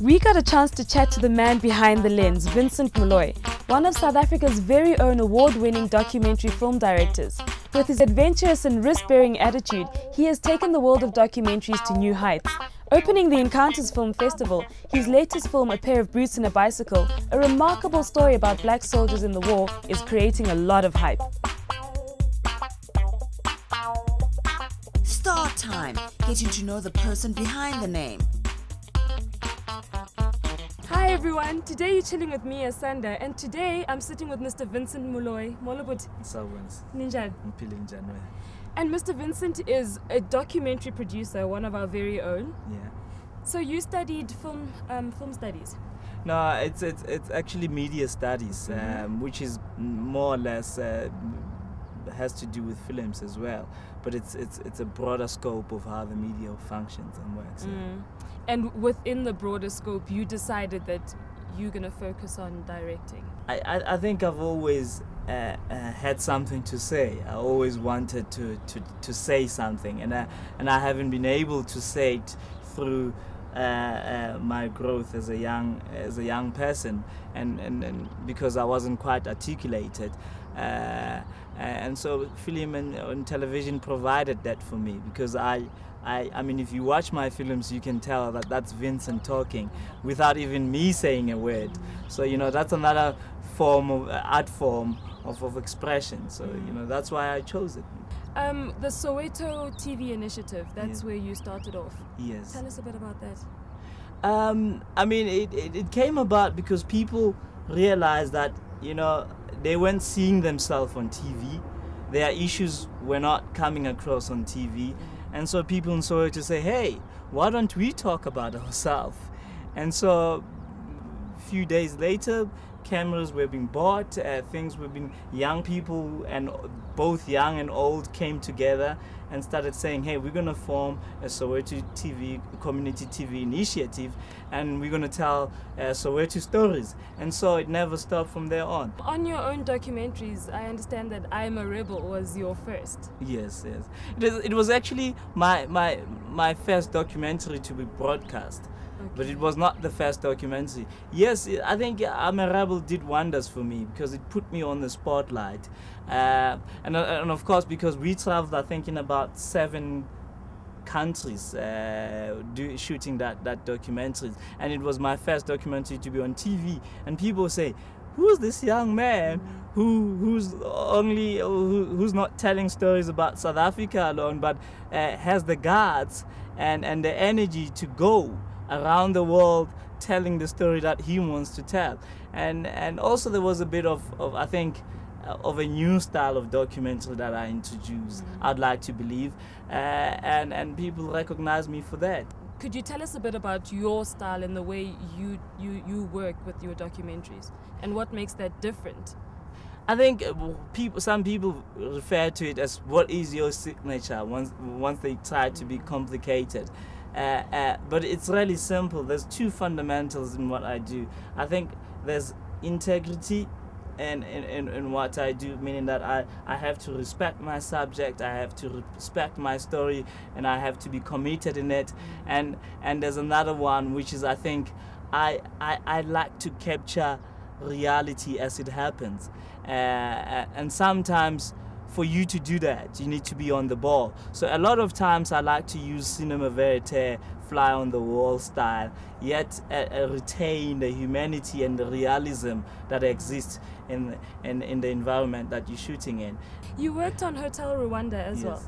We got a chance to chat to the man behind the lens, Vincent Moloi, one of South Africa's very own award-winning documentary film directors. With his adventurous and risk-bearing attitude, he has taken the world of documentaries to new heights. Opening the Encounters Film Festival, his latest film, A Pair of Brutes and a Bicycle, a remarkable story about black soldiers in the war, is creating a lot of hype. Start time, getting to know the person behind the name. Hi everyone, today you're chilling with me, Asanda, and today I'm sitting with Mr. Vincent Moloi. Molobut Ninja. And Mr. Vincent is a documentary producer, one of our very own. Yeah. So you studied film studies? No, it's actually media studies, which is more or less has to do with films as well, but it's a broader scope of how the media functions and works. And within the broader scope, you decided that you're going to focus on directing. I think I've always had something to say. I always wanted to say something, and I haven't been able to say it through my growth as a young person, and because I wasn't quite articulated. And so film and television provided that for me, because I mean, if you watch my films, you can tell that that's Vincent talking without even me saying a word. So, you know, that's another form of art form of expression. So, you know, that's why I chose it. The Soweto TV initiative, that's where you started off. Yes. Tell us a bit about that. I mean, it came about because people realized that, you know, they weren't seeing themselves on TV. Their issues were not coming across on TV. And so people in Soweto say, hey, why don't we talk about ourselves? And so a few days later, cameras were being bought, things were being, young people, and both young and old, came together and started saying, hey, we're going to form a Soweto TV, community TV initiative, and we're going to tell Soweto stories. And so it never stopped from there on. On your own documentaries, I understand that I Am a Rebel was your first. Yes, yes. It was actually my first documentary to be broadcast. Okay. But it was not the first documentary. Yes, I think I'm a Rebel did wonders for me because it put me on the spotlight. And of course, because we traveled, I think, in about 7 countries shooting that documentary. And it was my first documentary to be on TV. And people say, who's this young man who's not telling stories about South Africa alone, but has the guts and the energy to go around the world telling the story that he wants to tell. And also there was a bit of I think of a new style of documentary that I introduced, I'd like to believe, and people recognize me for that. Could you tell us a bit about your style and the way you work with your documentaries, and what makes that different? I think some people refer to it as what is your signature once they try to be complicated. But it's really simple. There's 2 fundamentals in what I do. I think there's integrity in what I do, meaning that I have to respect my subject, I have to respect my story, and I have to be committed in it. And there's another one, which is, I think I like to capture reality as it happens. And sometimes for you to do that, you need to be on the ball. So a lot of times I like to use cinema verite, fly on the wall style, yet retain the humanity and the realism that exists in the environment that you're shooting in. You worked on Hotel Rwanda as well,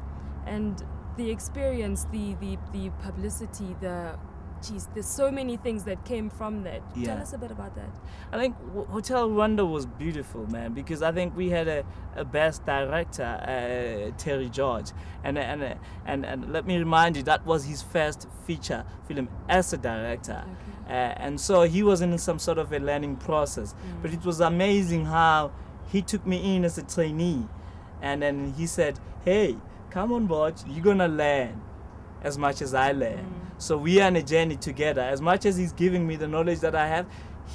and the experience, the publicity, there's so many things that came from that. Tell us a bit about that. I think Hotel Rwanda was beautiful, man, because I think we had a best director, Terry George, and let me remind you, that was his first feature film as a director. Okay. And so he was in some sort of a learning process. But it was amazing how he took me in as a trainee, and then he said, hey, come on board, you're gonna learn as much as I learn. So we are on a journey together. As much as he's giving me the knowledge that I have,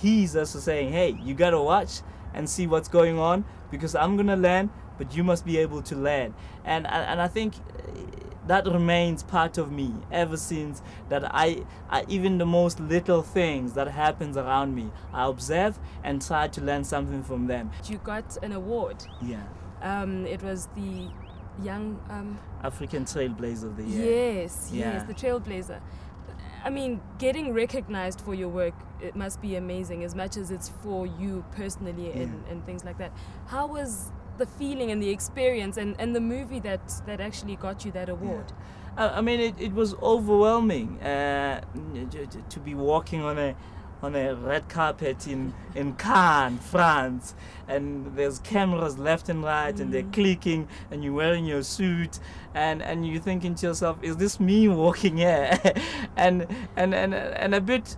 he's also saying, hey, you gotta watch and see what's going on, because I'm gonna learn, but you must be able to learn. And I think that remains part of me ever since. That I even the most little things that happens around me, I observe and try to learn something from them. You got an award. Yeah. It was the Young African Trailblazer of the Year. Yes, the Trailblazer. I mean, getting recognized for your work, it must be amazing, as much as it's for you personally and things like that. How was the feeling and the experience and the movie that actually got you that award? I mean, it was overwhelming to be walking on a red carpet in Cannes, France, and there's cameras left and right, and they're clicking, and you're wearing your suit, and you're thinking to yourself, is this me walking here? and a bit.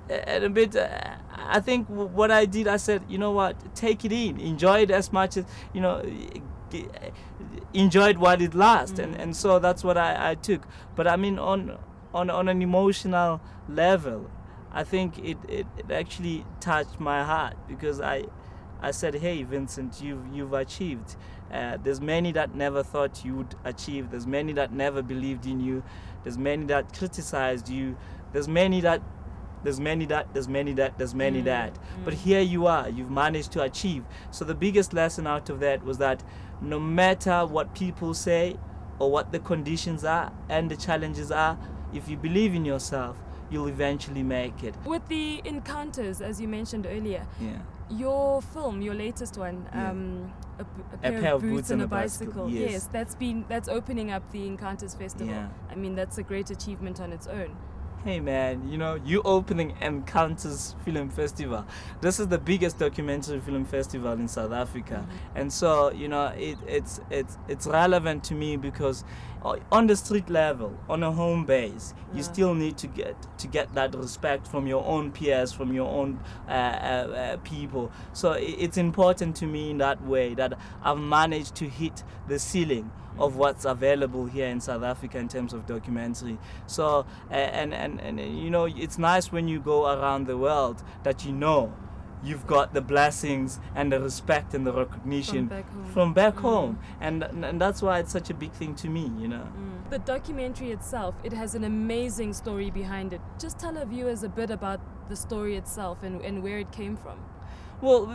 I think what I did, I said, you know what, take it in, enjoy it as much as, you know, enjoy it while it lasts, and so that's what I took. But I mean, on an emotional level, I think it actually touched my heart, because I said, hey Vincent, you've achieved. There's many that never thought you would achieve. There's many that never believed in you. There's many that criticized you. There's many that. But here you are, you've managed to achieve. So the biggest lesson out of that was that no matter what people say or what the conditions are and the challenges are, if you believe in yourself, you'll eventually make it. With the encounters, as you mentioned earlier, your film, your latest one, a pair of boots and a bicycle. Yes, that's opening up the Encounters Festival. Yeah. I mean, that's a great achievement on its own. Hey man, you know, you opening Encounters Film Festival. This is the biggest documentary film festival in South Africa, and so, you know, it's relevant to me because on the street level, on a home base, you still need to get that respect from your own peers, from your own people. So it's important to me in that way that I've managed to hit the ceiling of what's available here in South Africa in terms of documentary. So and you know, it's nice when you go around the world that you know you've got the blessings and the respect and the recognition from back home. And that's why it's such a big thing to me, you know. The documentary itself, it has an amazing story behind it. Just tell our viewers a bit about the story itself and where it came from. Well,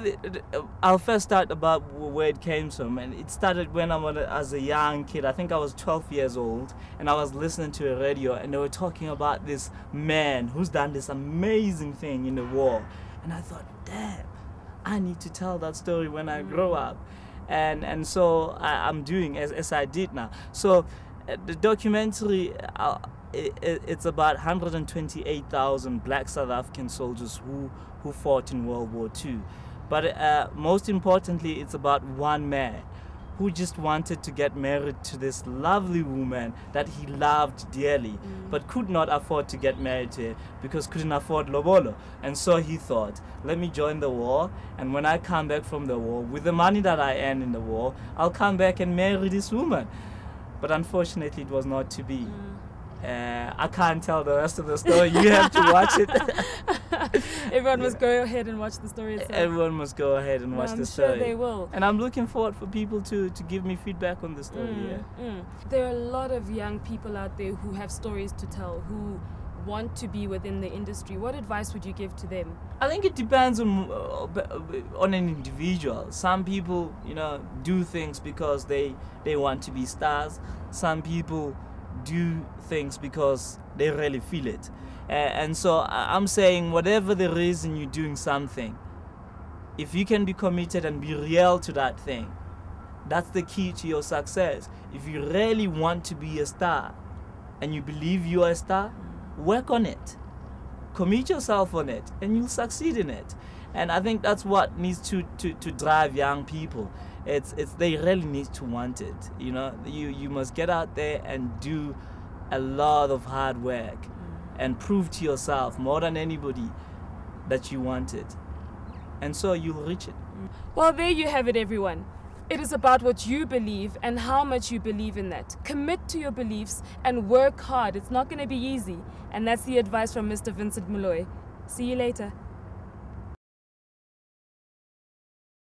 I'll first start about where it came from, and it started when I was as a young kid. I think I was 12 years old, and I was listening to a radio, and they were talking about this man who's done this amazing thing in the war, and I thought, damn, I need to tell that story when I grow up, and so I'm doing as I did now. So the documentary, it's about 128,000 black South African soldiers who fought in World War II. But most importantly, it's about one man who just wanted to get married to this lovely woman that he loved dearly, but could not afford to get married to her because couldn't afford lobolo. And so he thought, let me join the war, and when I come back from the war, with the money that I earn in the war, I'll come back and marry this woman. But unfortunately, it was not to be. I can't tell the rest of the story. You have to watch it. Everyone must go ahead and watch the story itself. Everyone must go ahead and watch the story. I'm sure they will. And I'm looking forward for people to give me feedback on the story. There are a lot of young people out there who have stories to tell, who want to be within the industry. What advice would you give to them? I think it depends on an individual. Some people, you know, do things because they want to be stars. Some people do things because they really feel it. And so I'm saying, whatever the reason you're doing something, if you can be committed and be real to that thing, that's the key to your success. If you really want to be a star and you believe you are a star, work on it. Commit yourself on it and you'll succeed in it. And I think that's what needs to drive young people. It's they really need to want it. You know, you must get out there and do a lot of hard work and prove to yourself more than anybody that you want it. And so you'll reach it. Well, there you have it, everyone. It is about what you believe and how much you believe in that. Commit to your beliefs and work hard. It's not going to be easy. And that's the advice from Mr. Vincent Moloi. See you later.